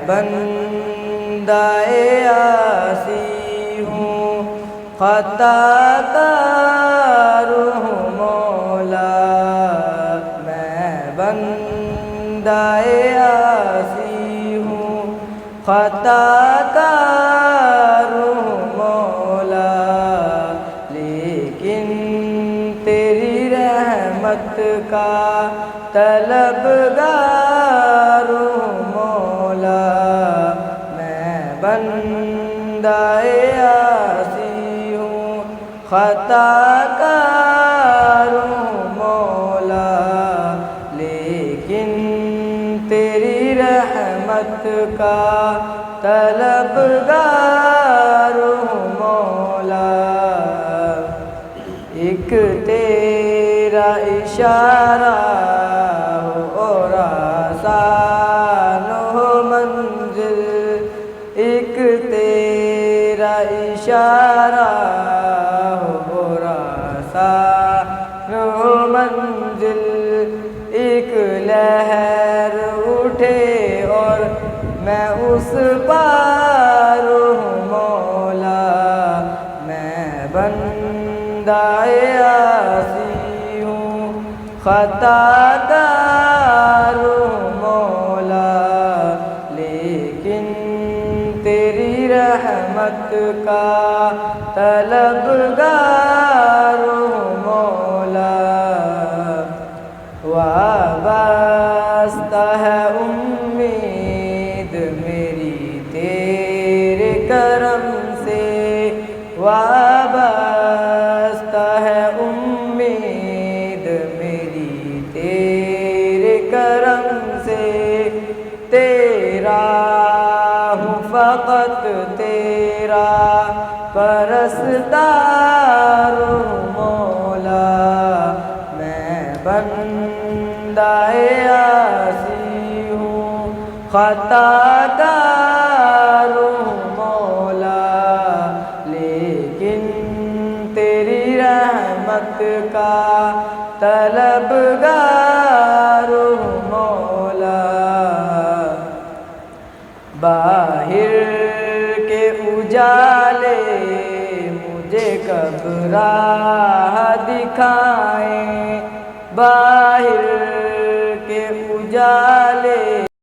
بندہ عاصی ہوں، خطا کار ہوں مولا، میں بندہ عاصی ہوں، خطا کار ہوں مولا، لیکن تیری رحمت کا طلبگار ہوں مولا، میں بندہ عاصی ہوں، خطا کار ہوں مولا، لیکن تیری رحمت کا طلبگار ہوں مولا، ایک تیرا اشارہ ہو اور آسان ہو منزل، ایک تیرا اشارہ ہو اور آسان ہو منزل، ایک لہر اٹھے اور میں اس پار ہوں مولا، میں بندہ عاصی ہوں، خطا کار ہوں مولا، لیکن تیری رحمت کا طلبگار ہوں مولا، وابستہ ہے امید میری تیرے کرم سے، وابستہ ہے امید میری تیرے کرم سے، تیرا ہوں فقط تیرا پرستار ہوں مولا، میں بندہ عاصی ہوں، خطا کار ہوں مولا، لیکن تیری رحمت کا طلبگار ہوں مولا، باہر کے اجالے مجھے کب راہ دکھائیں، باہر کے اجالے